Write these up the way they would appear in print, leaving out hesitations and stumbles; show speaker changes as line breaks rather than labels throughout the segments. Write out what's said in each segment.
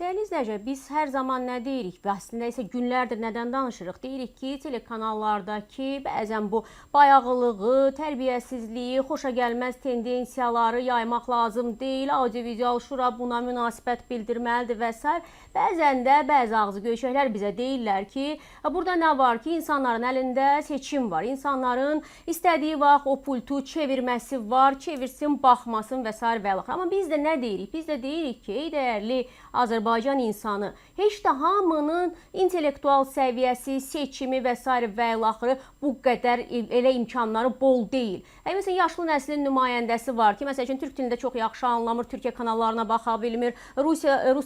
Dəyərli izləyicilər, biz hər zaman nə deyirik və əslində isə günlərdir nədən danışırıq? Deyirik ki, telekanallardakı bəzən bu bayağılığı, tərbiyəsizliyi, xoşagəlməz tendensiyaları yaymaq lazım deyil, audiovizual şura buna münasibət bildirməlidir və s. Bəzən də bəzi ağzı göyçəklər bizə deyirlər ki, burada nə var ki, insanların əlində seçim var, insanların istədiyi vaxt o pultu çevirməsi var, çevirsin, baxmasın və s. və l. Amma biz də nə deyirik? Biz də deyirik ki, ey dəyərli Azərbaycan insanı, heç də hamının intellektual səviyyəsi, seçimi və s. və l. bu qədər elə imkanları bol deyil. Məsələn, yaşlı nəslin nümayəndəsi var ki, məsəl üçün Türk dilində çox yaxşı anlamır, Türkiyə kanallarına baxa bilmir, Rus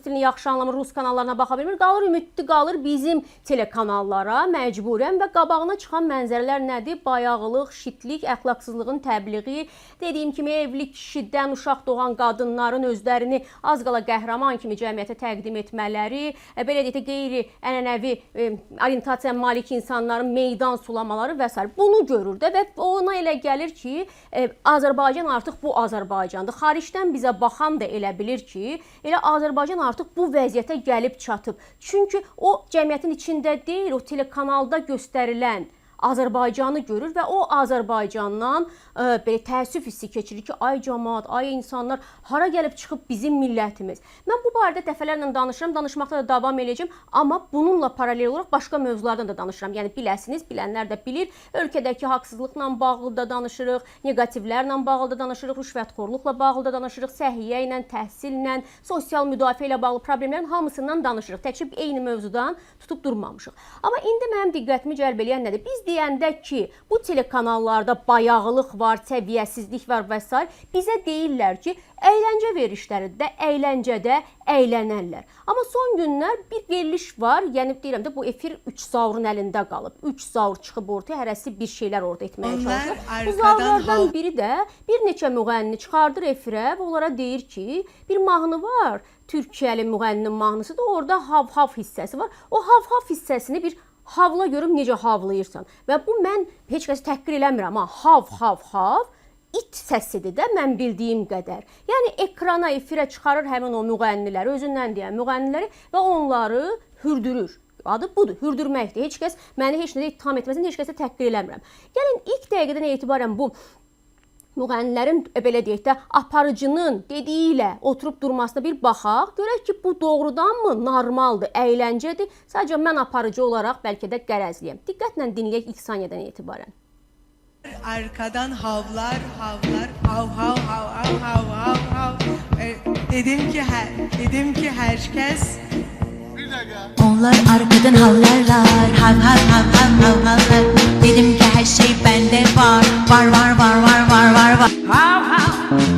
dilini yaxşı anlamır, Rus kanallarına baxa bilmir, qalır ümidli qalır bizim telekanallara məcburən və qabağına çıxan mənzərələr nədir? Bayağılıq, şitlik, əxlaqsızlığın təbliği, dediyim kimi evli kişidən uşaq doğan qadınların özlərini az qala qəhrəman kimi cəmiyyətə təqdim etmələri, belə deyək də qeyri-ənənəvi orientasiyaya malik insanların meydan sulamaları və s. Bunu görür də və ona elə gəlir ki, Azərbaycan artıq bu Azərbaycandır. Xaricdən bizə baxan da elə bilir ki, elə Azərbaycan artıq bu vəziyyətə gəlib çatıb. Çünki o cəmiyyətin içində deyil, o telekanalda göstərilən Azərbaycanı görür və o Azərbaycandan belə təəssüf hissi keçirir ki, ay cəmaət, ay insanlar, hara gəlib çıxıb bizim millətimiz. Mən bu barədə dəfələrlə danışıram, danışmaqda da davam edəcəm, amma bununla paralel olaraq başqa mövzulardan da danışıram. Yəni biləsiniz, bilənlər də bilir, ölkədəki haqsızlıqla bağlı da danışırıq, negativlərlə bağlı da danışırıq, rüşvətxorluqla bağlı da danışırıq, səhiyyə ilə, təhsillə, sosial müdafiə ilə bağlı problemlərin hamısından danışırıq. Təkcə eyni mövzudan tutub durmamışıq. Amma indi mənim diqqətimi cəlb eləyən nədir? Biz deyəndə ki, bu telekanallarda bayağılıq var, səviyyəsizlik var və s. bizə deyirlər ki, əyləncə verişlərində, əyləncədə əylənərlər. Amma son günlər bir veriliş var, yəni deyirəm də bu efir 3 zaurun əlində qalıb. 3 zaur çıxıb ortaya, hərəsi bir şeylər orada etməyə çalışır. Bu zaurlardan biri də bir neçə müğənni çıxardır efirə və onlara deyir ki, bir mahnı var, Türkiyəli müğənninin mahnısıdır, orada hav-hav hissəsi var. O hav-hav hissəsini bir havla görüm necə havlayırsan. Və bu mən heç kəsi təhqir eləmirəm, amma hav-hav-hav it səsidir də mən bildiyim qədər. Yəni ekrana, efirə çıxarır həmin o müğənniləri, özündən deyən müğənniləri və onları hürdürür. Adı budur, hürdürməkdir. Heç kəs məni heç nədə ittiham etməsin, heç kəsə təhqir eləmirəm. Gəlin ilk dəqiqədən etibarən bu müğənnilərin, belə deyək də, aparıcının dediyi ilə oturub durmasına bir baxaq. Görək ki, bu doğrudanmı normaldır, əyləncədir. Sadəcə mən aparıcı olaraq bəlkə də qərəzliyəm. Diqqətlə dinləyək ilk saniyədən etibarən.
Arkadan havlar, havlar, hav, hav, hav, hav, hav, hav, hav. Dedim ki herkes.
Onlar arkadan havlarlar, hav hav hav hav hav havlar. Dedim ki her şey bende var, var var var var var var var. Hav hav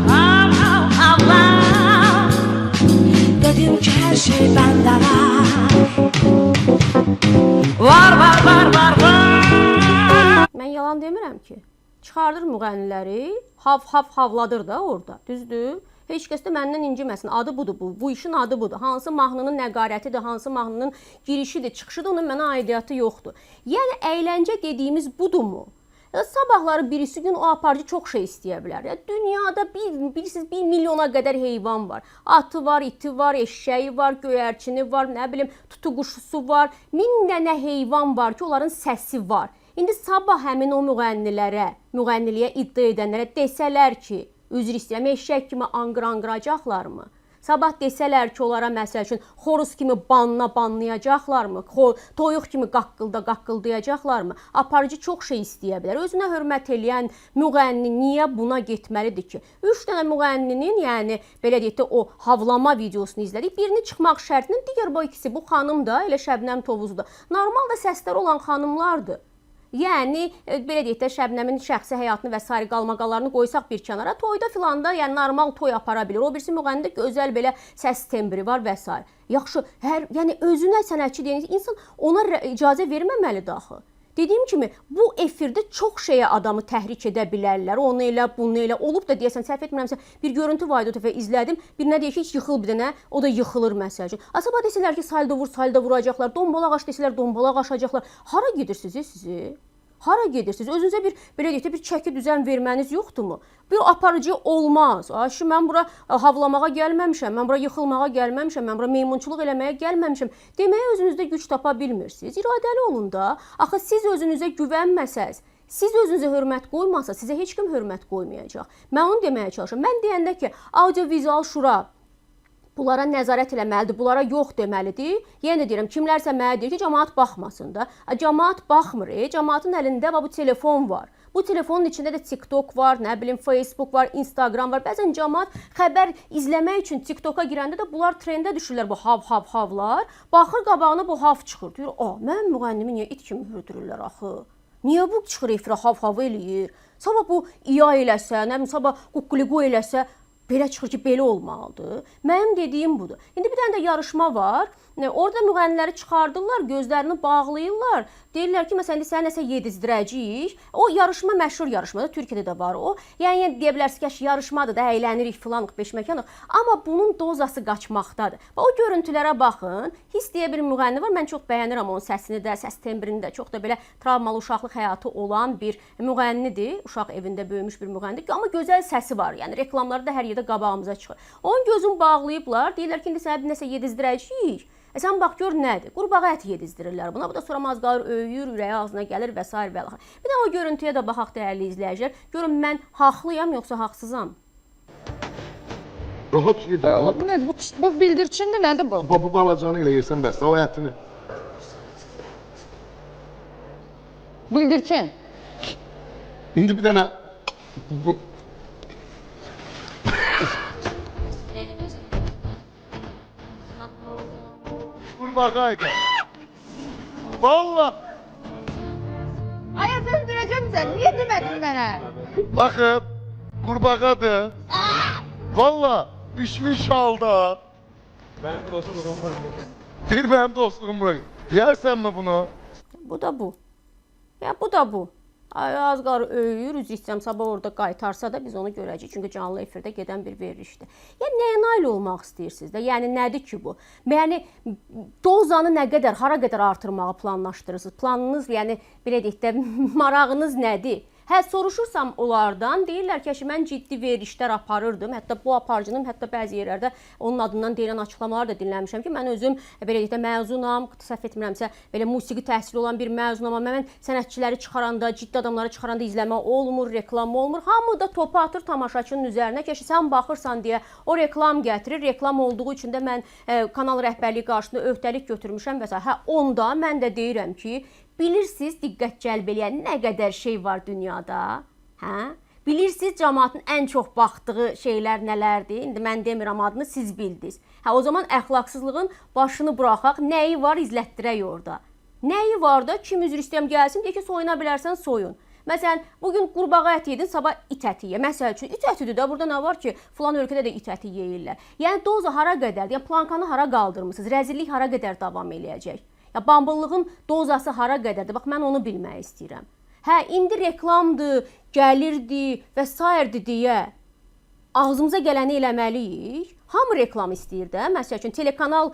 hav hav havlar. Dedim ki her şey bende var. Var var var var var.
Mən yalan demirəm ki. Çıxardır müğənniləri, hav-hav havladır da orada, düzdür? Heç kəs də məndən inciməsin. Adı budur bu. Bu işin adı budur. Hansı mahnının nəqarətidir, hansı mahnının girişidir, çıxışıdır, onun mənə aidiyyatı yoxdur. Yəni əyləncə dediyimiz budurmu? Sabahları birisi gün o aparıcı çox şey istəyə bilər. Dünyada bilirsiniz 1 milyona qədər heyvan var. Atı var, iti var, eşşəyi var, göyərçini var, nə bilim, tutuquşusu var. 1000 dənə heyvan var ki, onların səsi var. İndi sabah həmin o müğənniliyə iddia edənlərə desələr ki, üzr istəyirəm, eşşək kimi anqır-anqıracaqlarmı? Sabah desələr ki, onlara məsəl üçün xoruz kimi banlayacaqlarmı? Toyuq kimi qaqqıldayacaqlarmı? Aparıcı çox şey istəyə bilər. Özünə hörmət eləyən müğənni niyə buna getməlidir ki? 3 dənə müğənninin, yəni belə deyək də o havlama videosunu izlədik. Birini çıxmaq şərtinin, digər bu ikisi, bu xanım da, elə Şəbnəm Tovuzdur. Normal da səslər olan xanımlardır. Yəni, belə deyək də, Şəbnəmin şəxsi həyatını və s. qalmaqalarını qoysaq bir kənara, toyda filanda, yəni normal toy apara bilir. O birisi müğənnidə gözəl belə səs tembri var və s. Yaxşı, yəni özünə sənətçi deyən insan ona icazə verməməlidir axı. Dediyim kimi, bu efirdə çox şeyə adamı təhrik edə bilərlər. Onu elə, bunu elə. Olub da deyəsən, səhv etmirəmsə, bir görüntü var idi, o dəfə izlədim. Bir nə deyək ki, heç yıxıl bir dənə, o da yıxılır məsəl üçün. Asaba desələr ki, salda vuracaqlar, dombalaq aş desələr, dombalaq aşacaqlar. Hara gedirsiniz sizi? Hara gedirsiniz? Özünüzə bir belə deyək də bir çəki düzən verməniz yoxdurmu? Bir aparıcı olmaz. Şu mən bura havlamağa gəlməmişəm, mən bura yıxılmağa gəlməmişəm, mən bura meymunçuluq eləməyə gəlməmişəm. Deməyə özünüzdə güc tapa bilmirsiniz. İradəli olun da. Axı siz özünüzə güvənməsəz, siz özünüzə hörmət qoymasa, sizə heç kim hörmət qoymayacaq. Mən onu deməyə çalışıram. Mən deyəndə ki, audiovizual şura bunlara nəzarət eləməlidir, bunlara yox deməlidir. Yenə də deyirəm, kimlərsə mənə deyir ki, cəmaət baxmasın da. Cəmaət baxmır, cəmaətin əlində bu telefon var. Bu telefonun içində də TikTok var, nə bilim Facebook var, Instagram var. Bəzən cəmaət xəbər izləmək üçün TikToka girəndə də bunlar trendə düşürlər bu havlar. Baxır qabağına bu hav çıxır. Deyir, mən müğənnimi niyə it kimi hürdürürlər axı? Niyə bu çıxır efirə hav eləyir? Sabah bu iya eləsə, nə bilim, sabah ququliqu eləsə, belə çıxır ki, belə olmalıdır. Mənim dediyim budur. İndi bir dənə də yarışma var. Orada müğənniləri çıxardırlar, gözlərini bağlayırlar. Deyirlər ki, məsələn, sən nəsə yedizdirəcəyik. O yarışma məşhur yarışmadır, Türkiyədə də var o. Yəni deyə bilərsiniz ki, yarışmadır da, əylənirik filanıq, beşməkanıq. Amma bunun dozası qaçmaqdadır. O görüntülərə baxın. Hiss deyə bir müğənni var. Mən çox bəyənirəm onun səsini də, səs tembrini də. Çox da belə travmalı uşaqlıq həyatı olan bir müğənnidir. Uşaq evində böyümüş bir müğənnidir. Amma gözəl səsi var. Yəni reklamlarda hər yerdə qabağımıza çıxır. Onun gözünü bağlayıblar. Deyirlər ki, indi sənə nəsə yedizdirəcəyik. Sən bax gör nədir? Qurbağa əti yedizdirirlər buna. Bu da sonra az qalır öyür, ürəyi ağzına gəlir və s. və l. Bir də o görüntüyə də baxaq dəyərli izləyicilər. Görün mən haqlıyam yoxsa haqsızam?
Rahat yedir.
Bu nədir? Bu bildirçindir, nədir bu?
Bu balacanı ilə yersən bəs, o ətini.
Bildirçin.
İndi bir dənə bu Qurbağaydı. Valla.
Ay, öldürəcəm səni. Niyə demədin mənə?
Baxın, qurbağadır. Valla, pişmiş halda. Benim dostum var. Bir benim dostum var. Yersen mi bunu?
Bu da bu. Ya bu da bu. Ay, az qalır öyür, üzr istəyirəm, sabah orada qaytarsa da biz onu görəcəyik. Çünki canlı efirdə gedən bir verilişdir. Yəni nəyə nail olmaq istəyirsiniz də? Yəni nədir ki bu? Yəni dozanı nə qədər, hara qədər artırmağı planlaşdırırsınız? Planınız, yəni belə deyək də, marağınız nədir? Hə, soruşursam onlardan, deyirlər ki, mən ciddi verilişlər aparırdım. Hətta bu aparıcının, hətta bəzi yerlərdə onun adından deyilən açıqlamalar da dinləmişəm ki, mən özüm belə deyək də məzunam, səhv etmirəmsə, belə musiqi təhsili olan bir məzunam, amma mən sənətçiləri çıxaranda, ciddi adamları çıxaranda izləmə olmur, reklam olmur. Hamı da topu atır tamaşaçının üzərinə ki, sən baxırsan deyə o reklam gətirir. Reklam olduğu üçün də mən kanal rəhbərliyi qarşısında öhdəlik götürmüşəm və s. Hə, onda mən də deyirəm ki, bilirsiniz diqqət cəlb eləyən nə qədər şey var dünyada? Hə? Bilirsiniz cəmaətin ən çox baxdığı şeylər nələrdir? İndi mən demirəm adını, siz bildiniz. Hə, o zaman əxlaqsızlığın başını buraxaq, nəyi var izlətdirək orada. Nəyi var da kim üzr istəyəm gəlsin, deyə ki, soyuna bilərsən soyun. Məsələn, bugün qurbağa əti yedin, sabah it əti ye. Məsəl üçün, it ətidir də, burada nə var ki, filan ölkədə də it əti yeyirlər. Yəni doza hara qədərdir? Yəni plankanı hara qaldırmısınız? Rəzillik hara qədər davam eləyəcək? Ya bambıllığın dozası hara qədərdir? Bax, mən onu bilmək istəyirəm. Hə, indi reklamdır, gəlirdi və s. deyə ağzımıza gələni eləməliyik. Hamı reklam istəyir də. Məsəl üçün, telekanal,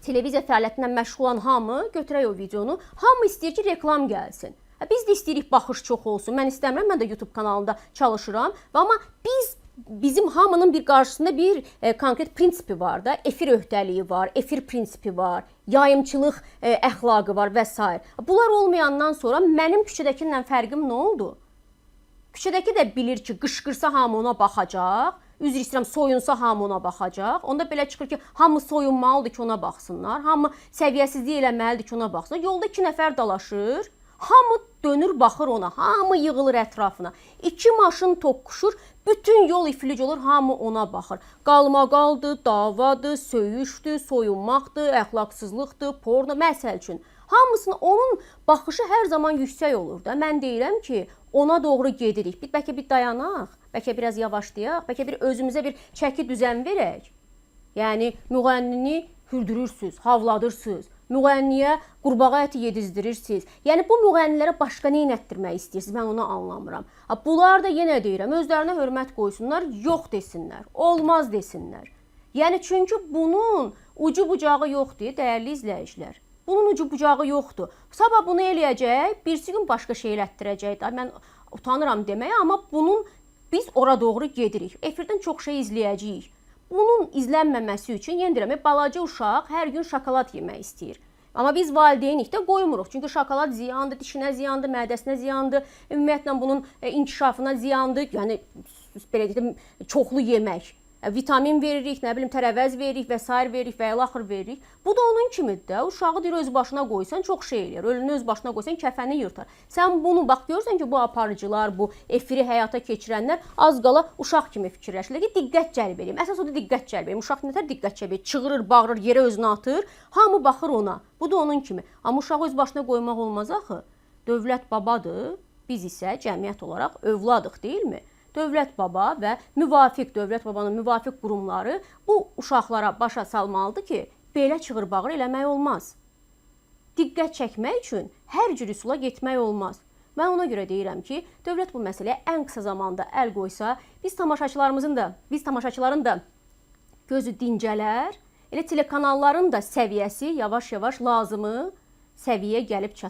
televiziya fəaliyyətindən məşğul olan hamı, götürək o videonu, hamı istəyir ki, reklam gəlsin. Biz də istəyirik baxış çox olsun. Mən istəmirəm, mən də YouTube kanalında çalışıram. Amma bizim hamının bir qarşısında bir konkret prinsipi var da, efir öhdəliyi var, efir prinsipi var, yayımçılıq əxlaqı var və s. Bunlar olmayandan sonra mənim küçədəkindən fərqim nə oldu? Küçədəki də bilir ki, qışqırsa hamı ona baxacaq, üzr istəyirəm, soyunsa hamı ona baxacaq. Onda belə çıxır ki, hamı soyunmalıdır ki, ona baxsınlar, hamı səviyyəsizlik eləməlidir ki, ona baxsınlar. Yolda 2 nəfər dalaşır. Hamı dönür, baxır ona, hamı yığılır ətrafına. 2 maşın toqquşur, bütün yol iflic olur, hamı ona baxır. Qalmaqaldır, davadır, söyüşdür, soyunmaqdır, əxlaqsızlıqdır, porno, məsəl üçün. Hamısının, onun baxışı hər zaman yüksək olur da. Mən deyirəm ki, ona doğru gedirik. Bəlkə bir dayanaq, bəlkə biraz yavaşlayaq, bəlkə bir özümüzə bir çəki düzən verək. Yəni, müğənnini hürdürürsünüz, havladırsınız. Müğənniyə qurbağa əti yedizdirirsiniz. Yəni bu müğənnilərə başqa nə etdirmək istəyirsiniz? Mən onu anlamıram. Bunlar da yenə deyirəm, özlərinə hörmət qoysunlar, yox desinlər, olmaz desinlər. Yəni çünki bunun ucu bucağı yoxdur, dəyərli izləyicilər. Bunun ucu bucağı yoxdur. Sabah bunu eləyəcək, birisi gün başqa şey elətdirəcək. Mən utanıram deməyə, amma biz ora doğru gedirik. Efirdən çox şey izləyəcəyik. Bunun izlənməməsi üçün, yenə deyirəm, balaca uşaq hər gün şokolad yemək istəyir. Amma biz valideynik də qoymuruq. Çünki şokolad ziyandır, dişinə ziyandır, mədəsinə ziyandır, ümumiyyətlə bunun inkişafına ziyandır. Yəni belə deyim, çoxlu yemək. Vitamin veririk, nə bilim, tərəvəz veririk və s. veririk və ilaxır veririk. Bu da onun kimidir də. Uşağı deyir öz başına qoysan çox şey eləyir. Ölünü öz başına qoysan kəfəni yırtar. Sən bunu bax görürsən ki, bu aparıcılar, bu efiri həyata keçirənlər az qala uşaq kimi fikirləşirlər ki, diqqət cəlb edeyim. Əsas odur diqqət cəlb edeyim. Uşaq nətər diqqət cəlb edir? Çığırır, bağırır, yerə özünü atır. Hamı baxır ona. Bu da onun kimi. Amma uşağı öz başına qoymaq olmaz axı. Dövlət babadır. Biz isə cəmiyyət olaraq övladıq, deyilmi? Dövlət baba və müvafiq, dövlət babanın müvafiq qurumları bu uşaqlara başa salmalıdır ki, belə çığır-bağır eləmək olmaz. Diqqət çəkmək üçün hər cür üsula getmək olmaz. Mən ona görə deyirəm ki, dövlət bu məsələyə ən qısa zamanda əl qoysa, biz tamaşaçıların da gözü dincələr, elə telekanalların da səviyyəsi yavaş-yavaş lazımı səviyyəyə gəlib çatar.